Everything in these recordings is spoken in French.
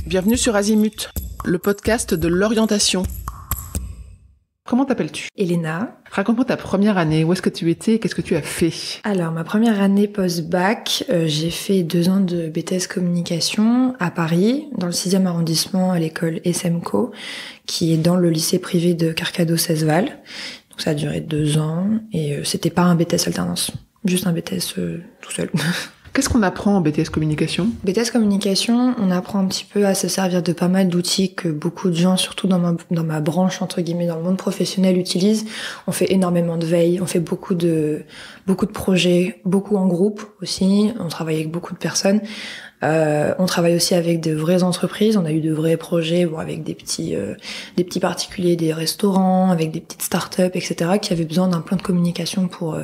Bienvenue sur Azimut, le podcast de l'orientation. Comment t'appelles-tu ? Elena. Raconte-moi ta première année, où est-ce que tu étais et qu'est-ce que tu as fait ? Alors, ma première année post-bac, j'ai fait 2 ans de BTS communication à Paris, dans le 6e arrondissement, à l'école SMCO, qui est dans le lycée privé de Carcado-Cesval. Donc ça a duré 2 ans, et c'était pas un BTS alternance, juste un BTS tout seul. Qu'est-ce qu'on apprend en BTS communication ? BTS communication, on apprend un petit peu à se servir de pas mal d'outils que beaucoup de gens, surtout dans ma branche, entre guillemets, dans le monde professionnel, utilisent. On fait énormément de veille, on fait beaucoup de projets, beaucoup en groupe aussi. On travaille avec beaucoup de personnes. On travaille aussi avec de vraies entreprises. On a eu de vrais projets, avec des petits particuliers, des restaurants, avec des petites startups, etc., qui avaient besoin d'un plan de communication pour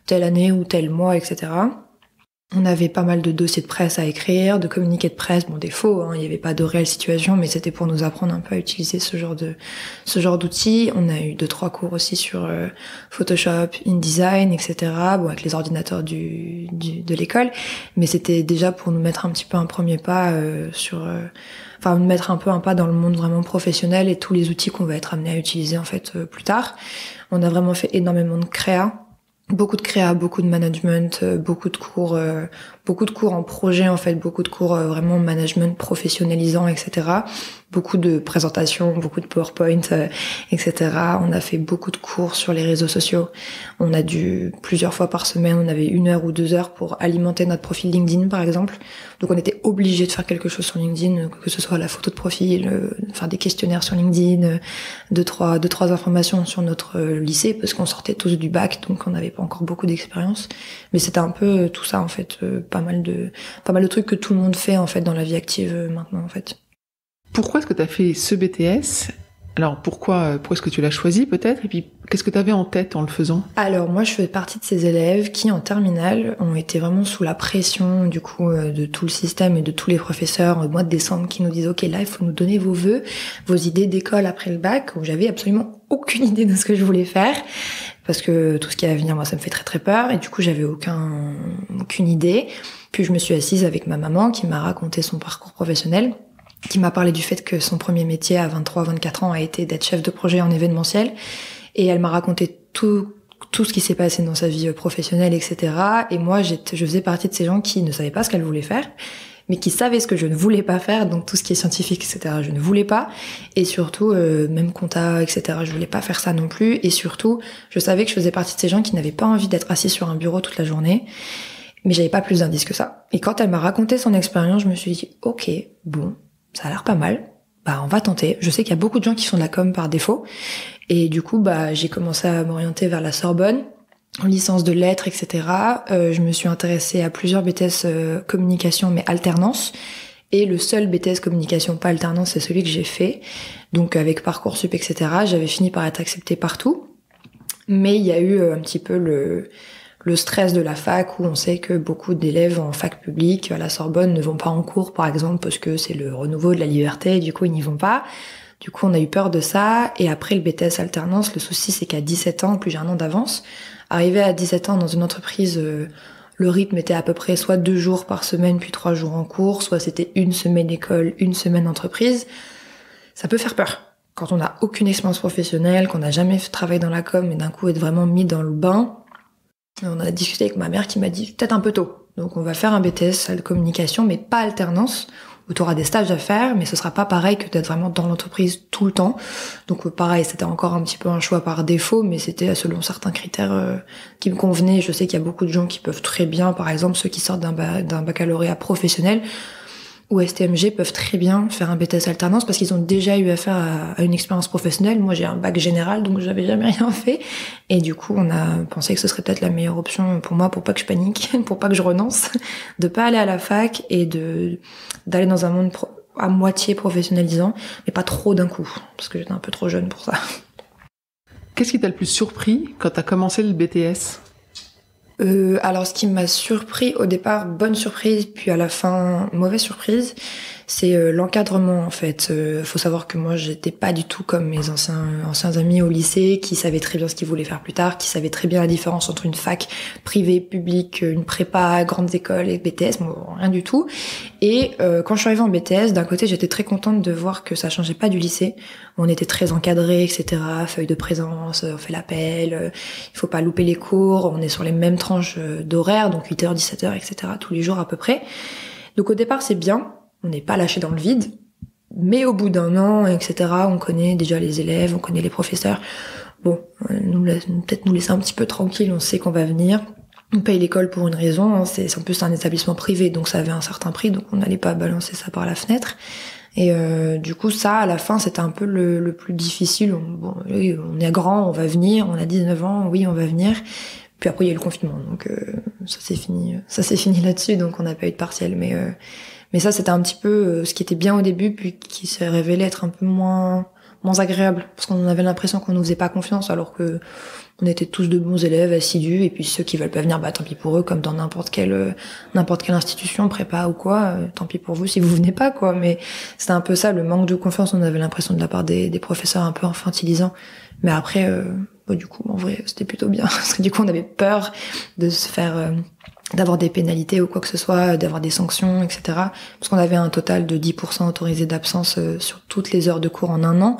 telle année ou tel mois, etc. On avait pas mal de dossiers de presse à écrire, de communiqués de presse, des faux, il n'y avait pas de réelle situation, mais c'était pour nous apprendre un peu à utiliser ce genre d'outils. On a eu 2-3 cours aussi sur Photoshop, InDesign, etc., avec les ordinateurs de l'école, mais c'était déjà pour nous mettre un petit peu un premier pas nous mettre un peu un pas dans le monde vraiment professionnel et tous les outils qu'on va être amené à utiliser en fait plus tard. On a vraiment fait énormément de créa. Beaucoup de créa, beaucoup de management, beaucoup de cours en projet en fait, beaucoup de cours vraiment management professionnalisant, etc. Beaucoup de présentations, beaucoup de PowerPoint, etc. On a fait beaucoup de cours sur les réseaux sociaux. On a plusieurs fois par semaine, on avait 1 heure ou 2 heures pour alimenter notre profil LinkedIn par exemple. Donc on était obligé de faire quelque chose sur LinkedIn, que ce soit la photo de profil, faire des questionnaires sur LinkedIn, 2-3 informations sur notre lycée parce qu'on sortait tous du bac, donc on n'avait pas encore beaucoup d'expérience. Mais c'était un peu tout ça en fait, pas mal de trucs que tout le monde fait en fait dans la vie active maintenant en fait. Pourquoi est-ce que tu as fait ce BTS ? Alors pourquoi est-ce que tu l'as choisi peut-être ? Et puis qu'est-ce que tu avais en tête en le faisant ? Alors moi je fais partie de ces élèves qui en terminale ont été vraiment sous la pression du coup de tout le système et de tous les professeurs au mois de décembre qui nous disent ok là il faut nous donner vos vœux, vos idées d'école après le bac, où j'avais absolument aucune idée de ce que je voulais faire parce que tout ce qui est à venir moi ça me fait très très peur et du coup j'avais aucune idée. Puis je me suis assise avec ma maman qui m'a raconté son parcours professionnel, qui m'a parlé du fait que son premier métier à 23-24 ans a été d'être chef de projet en événementiel. Et elle m'a raconté tout ce qui s'est passé dans sa vie professionnelle, etc. Et moi, je faisais partie de ces gens qui ne savaient pas ce qu'elle voulait faire, mais qui savaient ce que je ne voulais pas faire, donc tout ce qui est scientifique, etc. je ne voulais pas. Et surtout, même compta, etc. je voulais pas faire ça non plus. Et surtout, je savais que je faisais partie de ces gens qui n'avaient pas envie d'être assis sur un bureau toute la journée. Mais j'avais pas plus d'indices que ça. Et quand elle m'a raconté son expérience, je me suis dit, ok, bon, ça a l'air pas mal. On va tenter. Je sais qu'il y a beaucoup de gens qui font de la com par défaut. Et du coup, j'ai commencé à m'orienter vers la Sorbonne, en licence de lettres, etc. Je me suis intéressée à plusieurs BTS communication, mais alternance. Et le seul BTS communication, pas alternance, c'est celui que j'ai fait. Donc avec Parcoursup, etc. J'avais fini par être acceptée partout. Mais il y a eu un petit peu le stress de la fac où on sait que beaucoup d'élèves en fac publique à la Sorbonne ne vont pas en cours par exemple parce que c'est le renouveau de la liberté et du coup ils n'y vont pas. Du coup on a eu peur de ça et après le BTS alternance, le souci c'est qu'à 17 ans, plus j'ai 1 an d'avance, arrivé à 17 ans dans une entreprise, le rythme était à peu près soit 2 jours par semaine puis 3 jours en cours, soit c'était 1 semaine école, 1 semaine entreprise. Ça peut faire peur. Quand on n'a aucune expérience professionnelle, qu'on n'a jamais travaillé dans la com et d'un coup être vraiment mis dans le bain. On a discuté avec ma mère qui m'a dit peut-être un peu tôt. Donc on va faire un BTS de communication, mais pas alternance, où tu auras des stages à faire, mais ce sera pas pareil que d'être vraiment dans l'entreprise tout le temps. Donc pareil, c'était encore un petit peu un choix par défaut, mais c'était selon certains critères qui me convenaient. Je sais qu'il y a beaucoup de gens qui peuvent très bien, par exemple ceux qui sortent d'un baccalauréat professionnel, ou STMG peuvent très bien faire un BTS alternance parce qu'ils ont déjà eu affaire à une expérience professionnelle. Moi, j'ai un bac général, donc j'avais jamais rien fait. Et du coup, on a pensé que ce serait peut-être la meilleure option pour moi, pour pas que je panique, pour pas que je renonce, de pas aller à la fac et d'aller dans un monde à moitié professionnalisant, mais pas trop d'un coup, parce que j'étais un peu trop jeune pour ça. Qu'est-ce qui t'a le plus surpris quand t'as commencé le BTS ? Alors ce qui m'a surpris au départ, bonne surprise, puis à la fin mauvaise surprise, c'est l'encadrement en fait. Faut savoir que moi j'étais pas du tout comme mes anciens amis au lycée qui savaient très bien ce qu'ils voulaient faire plus tard, qui savaient très bien la différence entre une fac privée, publique, une prépa, grandes écoles et BTS, moi, rien du tout. Et quand je suis arrivée en BTS, d'un côté j'étais très contente de voir que ça changeait pas du lycée. On était très encadrés, etc. Feuille de présence, on fait l'appel, il faut pas louper les cours, on est sur les mêmes tranches d'horaire, donc 8h, 17h, etc. tous les jours à peu près. Donc au départ c'est bien. On n'est pas lâché dans le vide, mais au bout d'un an, etc., on connaît déjà les élèves, on connaît les professeurs. Bon, peut-être nous laisser un petit peu tranquille, on sait qu'on va venir. On paye l'école pour une raison, hein, c'est en plus un établissement privé, donc ça avait un certain prix, donc on n'allait pas balancer ça par la fenêtre. Et du coup, ça, à la fin, c'était un peu le plus difficile. On est grand, on va venir, on a 19 ans, oui, on va venir. Puis après, il y a eu le confinement, donc ça s'est fini là-dessus, donc on n'a pas eu de partiel, mais ça, c'était un petit peu ce qui était bien au début, puis qui s'est révélé être un peu moins agréable, parce qu'on avait l'impression qu'on nous faisait pas confiance, alors que on était tous de bons élèves, assidus, et puis ceux qui veulent pas venir, bah tant pis pour eux, comme dans n'importe quelle institution, prépa ou quoi, tant pis pour vous si vous venez pas, quoi. Mais c'était un peu ça, le manque de confiance, on avait l'impression de la part des professeurs un peu infantilisants. Mais après, du coup, en vrai, c'était plutôt bien, parce que du coup, on avait peur de se faire d'avoir des pénalités ou quoi que ce soit, d'avoir des sanctions, etc. Parce qu'on avait un total de 10% autorisé d'absence sur toutes les heures de cours en un an.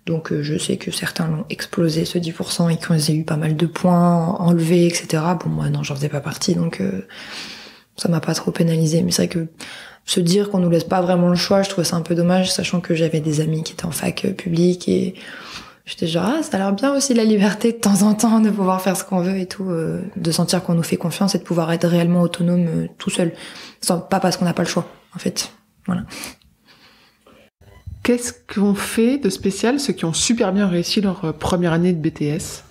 Donc je sais que certains l'ont explosé, ce 10%, et qu'ils ont eu pas mal de points enlevés, etc. Bon, moi non, j'en faisais pas partie, donc ça m'a pas trop pénalisé. Mais c'est vrai que se dire qu'on nous laisse pas vraiment le choix, je trouvais ça un peu dommage, sachant que j'avais des amis qui étaient en fac publique, et j'étais genre, ça a l'air bien aussi la liberté de temps en temps de pouvoir faire ce qu'on veut et tout, de sentir qu'on nous fait confiance et de pouvoir être réellement autonome tout seul. Pas parce qu'on n'a pas le choix, en fait. Voilà. Qu'est-ce qu'ont fait de spécial ceux qui ont super bien réussi leur première année de BTS ?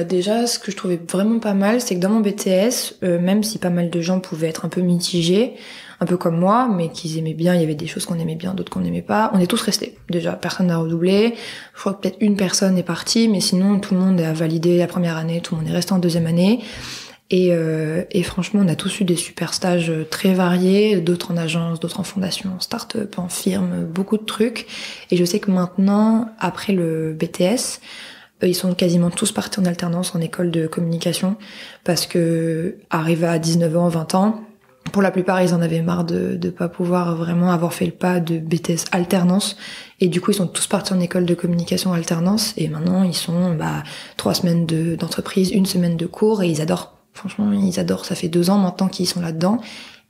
Déjà, ce que je trouvais vraiment pas mal, c'est que dans mon BTS, même si pas mal de gens pouvaient être un peu mitigés, un peu comme moi, mais qu'ils aimaient bien, il y avait des choses qu'on aimait bien, d'autres qu'on n'aimait pas, on est tous restés. Déjà, personne n'a redoublé. Je crois que peut-être une personne est partie, mais sinon, tout le monde a validé la première année, tout le monde est resté en deuxième année. Et franchement, on a tous eu des super stages très variés, d'autres en agence, d'autres en fondation, en start-up, en firme, beaucoup de trucs. Et je sais que maintenant, après le BTS, ils sont quasiment tous partis en alternance en école de communication, parce que arrivés à 19 ans, 20 ans, pour la plupart, ils en avaient marre de pas pouvoir vraiment avoir fait le pas de BTS alternance. Et du coup, ils sont tous partis en école de communication alternance. Et maintenant, ils sont 3 semaines d'entreprise, 1 semaine de cours, et ils adorent. Franchement, ils adorent. Ça fait 2 ans maintenant qu'ils sont là-dedans.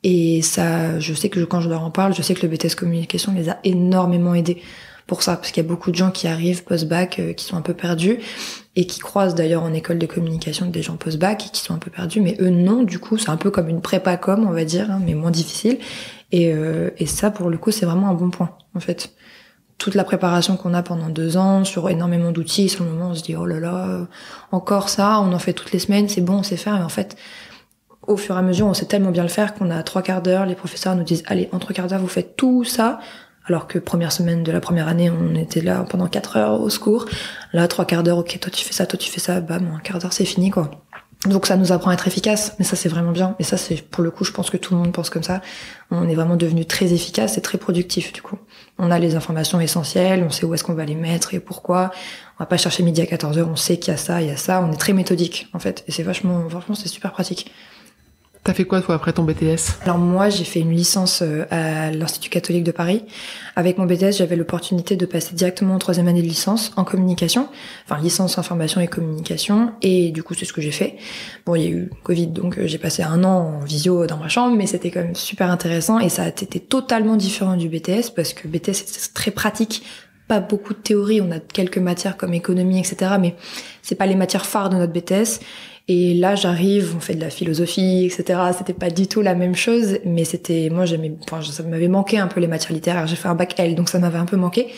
Et ça, je sais que quand je leur en parle, je sais que le BTS communication les a énormément aidés pour ça. Parce qu'il y a beaucoup de gens qui arrivent post-bac, qui sont un peu perdus, et qui croisent d'ailleurs en école de communication des gens post-bac, et qui sont un peu perdus. Mais eux, non, du coup, c'est un peu comme une prépa com, on va dire, mais moins difficile. Et ça, pour le coup, c'est vraiment un bon point, en fait. Toute la préparation qu'on a pendant 2 ans, sur énormément d'outils, sur le moment, on se dit, oh là là, encore ça, on en fait toutes les semaines, c'est bon, on sait faire. Et en fait, au fur et à mesure, on sait tellement bien le faire qu'on a 3/4 d'heure, les professeurs nous disent, allez, en 3/4 d'heure, vous faites tout ça. Alors que première semaine de la première année, on était là pendant 4 heures au secours. Là, 3/4 d'heure, ok, toi tu fais ça, bam, en 1/4 d'heure, c'est fini, quoi. Donc ça nous apprend à être efficace, mais ça c'est vraiment bien. Et ça c'est, pour le coup, je pense que tout le monde pense comme ça. On est vraiment devenu très efficace et très productif, du coup. On a les informations essentielles, on sait où est-ce qu'on va les mettre et pourquoi. On va pas chercher midi à 14h, on sait qu'il y a ça. On est très méthodique, en fait. Et c'est franchement, c'est super pratique. T'as fait quoi, toi, après ton BTS ? Alors moi, j'ai fait une licence à l'Institut catholique de Paris. Avec mon BTS, j'avais l'opportunité de passer directement en 3e année de licence en communication. Enfin, licence information et communication. Et du coup, c'est ce que j'ai fait. Bon, il y a eu Covid, donc j'ai passé 1 an en visio dans ma chambre, mais c'était quand même super intéressant. Et ça a été totalement différent du BTS, parce que BTS, c'est très pratique. Pas beaucoup de théorie, on a quelques matières comme économie, etc. Mais c'est pas les matières phares de notre BTS. Et là, j'arrive, on fait de la philosophie, etc. C'était pas du tout la même chose, mais ça m'avait manqué un peu les matières littéraires. J'ai fait un bac L, donc ça m'avait un peu manqué.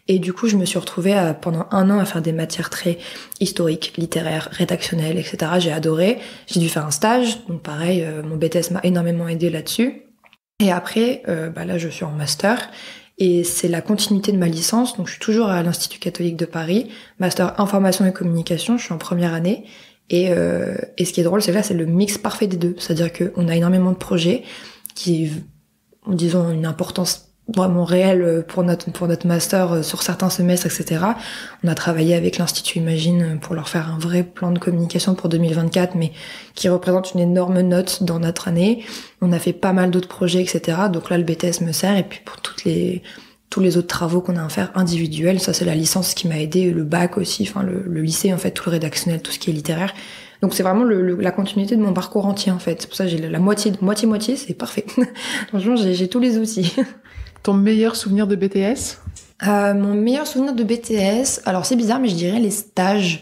Et du coup, je me suis retrouvée pendant 1 an à faire des matières très historiques, littéraires, rédactionnelles, etc. J'ai adoré. J'ai dû faire un stage, donc pareil, mon BTS m'a énormément aidé là-dessus. Et après, là, je suis en master. Et c'est la continuité de ma licence, donc je suis toujours à l'Institut catholique de Paris, master information et communication, je suis en première année. Et ce qui est drôle, c'est que là, c'est le mix parfait des deux. C'est-à-dire qu'on a énormément de projets qui, disons, ont une importance vraiment réelle pour notre master sur certains semestres, etc. On a travaillé avec l'Institut Imagine pour leur faire un vrai plan de communication pour 2024, mais qui représente une énorme note dans notre année. On a fait pas mal d'autres projets, etc. Donc là, le BTS me sert. Et puis pour tous les autres travaux qu'on a à faire individuels, ça c'est la licence qui m'a aidé, le bac aussi, enfin le lycée en fait, tout le rédactionnel, tout ce qui est littéraire. Donc c'est vraiment la continuité de mon parcours entier en fait. C'est pour ça que j'ai la moitié, c'est parfait. Franchement, j'ai tous les outils. Ton meilleur souvenir de BTS ? Mon meilleur souvenir de BTS, alors c'est bizarre, mais je dirais les stages.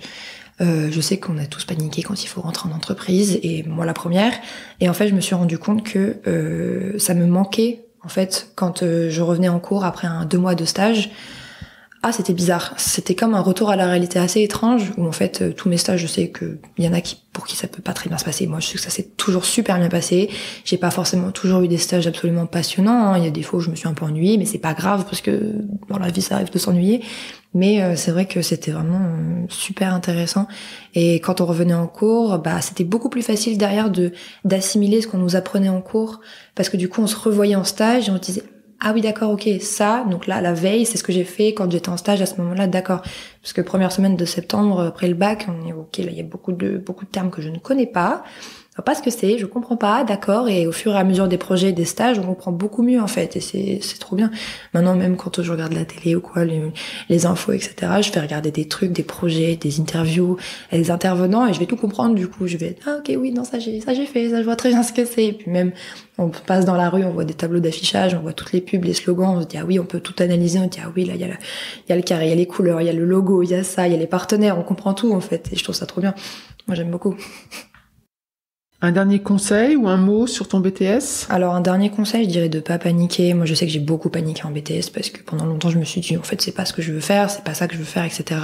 Je sais qu'on a tous paniqué quand il faut rentrer en entreprise, et moi la première. Et en fait, je me suis rendu compte que ça me manquait, en fait, quand je revenais en cours après 2 mois de stage. Ah, c'était bizarre. C'était comme un retour à la réalité assez étrange, où en fait, tous mes stages, je sais qu'il y en a pour qui ça peut pas très bien se passer. Moi, je sais que ça s'est toujours super bien passé. J'ai pas forcément toujours eu des stages absolument passionnants, hein. Il y a des fois où je me suis un peu ennuyée, mais c'est pas grave, parce que dans la vie, ça arrive de s'ennuyer. Mais c'est vrai que c'était vraiment super intéressant. Et quand on revenait en cours, bah c'était beaucoup plus facile derrière d'assimiler ce qu'on nous apprenait en cours, parce que du coup, on se revoyait en stage et on se disait ah oui, d'accord, ok, ça, donc là, la veille, c'est ce que j'ai fait quand j'étais en stage à ce moment-là, d'accord. Parce que première semaine de septembre, après le bac, on est ok, là, il y a beaucoup de termes que je ne connais pas. Je vois pas ce que c'est, je comprends pas, d'accord. Et au fur et à mesure des projets et des stages, on comprend beaucoup mieux, en fait. Et c'est trop bien. Maintenant, même quand je regarde la télé ou quoi, les infos, etc., je fais regarder des trucs, des projets, des interviews, des intervenants, et je vais tout comprendre, du coup. Je vais être, ah, ok, oui, non, ça j'ai fait, ça je vois très bien ce que c'est. Et puis même, on passe dans la rue, on voit des tableaux d'affichage, on voit toutes les pubs, les slogans, on se dit, ah oui, on peut tout analyser, on se dit, ah oui, là, il y a le carré, il y a les couleurs, il y a le logo, il y a ça, il y a les partenaires, on comprend tout, en fait. Et je trouve ça trop bien. Moi, j'aime beaucoup. Un dernier conseil ou un mot sur ton BTS ? Alors un dernier conseil, je dirais de pas paniquer. Moi je sais que j'ai beaucoup paniqué en BTS parce que pendant longtemps je me suis dit en fait c'est pas ce que je veux faire, c'est pas ça que je veux faire, etc.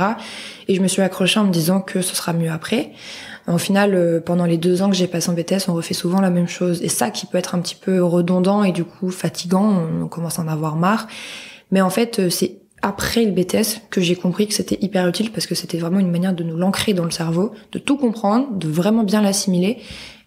Et je me suis accrochée en me disant que ce sera mieux après. Au final, pendant les 2 ans que j'ai passé en BTS, on refait souvent la même chose. Et ça qui peut être un petit peu redondant et du coup fatigant, on commence à en avoir marre. Mais en fait c'est après le BTS que j'ai compris que c'était hyper utile parce que c'était vraiment une manière de nous l'ancrer dans le cerveau, de tout comprendre, de vraiment bien l'assimiler.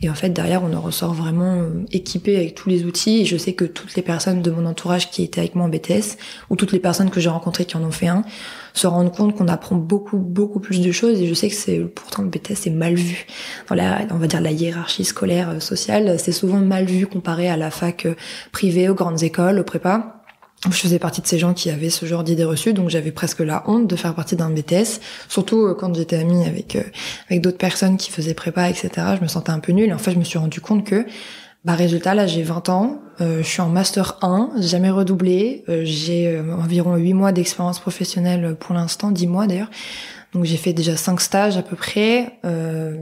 Et en fait, derrière, on en ressort vraiment équipé avec tous les outils. Et je sais que toutes les personnes de mon entourage qui étaient avec moi en BTS, ou toutes les personnes que j'ai rencontrées qui en ont fait un, se rendent compte qu'on apprend beaucoup, beaucoup plus de choses. Et je sais que pourtant le BTS est mal vu. Dans on va dire la hiérarchie scolaire, sociale, c'est souvent mal vu comparé à la fac privée, aux grandes écoles, aux prépas. Je faisais partie de ces gens qui avaient ce genre d'idées reçues, donc j'avais presque la honte de faire partie d'un BTS, surtout quand j'étais amie avec d'autres personnes qui faisaient prépa, etc. Je me sentais un peu nulle. En fait, je me suis rendu compte que, résultat, là, j'ai 20 ans, je suis en master 1, j'ai jamais redoublé, j'ai environ 8 mois d'expérience professionnelle pour l'instant, 10 mois d'ailleurs. Donc j'ai fait déjà 5 stages à peu près,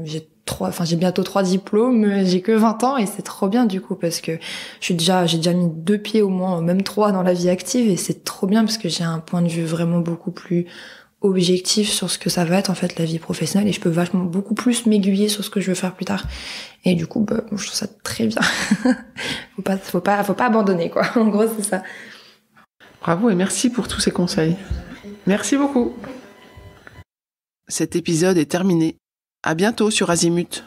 j'ai bientôt 3 diplômes, j'ai que 20 ans et c'est trop bien du coup parce que j'ai déjà mis 2 pieds au moins, même 3 dans la vie active et c'est trop bien parce que j'ai un point de vue vraiment beaucoup plus objectif sur ce que ça va être en fait la vie professionnelle et je peux vachement beaucoup plus m'aiguiller sur ce que je veux faire plus tard. Et du coup, je trouve ça très bien. faut pas abandonner quoi. En gros, c'est ça. Bravo et merci pour tous ces conseils. Merci beaucoup. Cet épisode est terminé. À bientôt sur Azimut.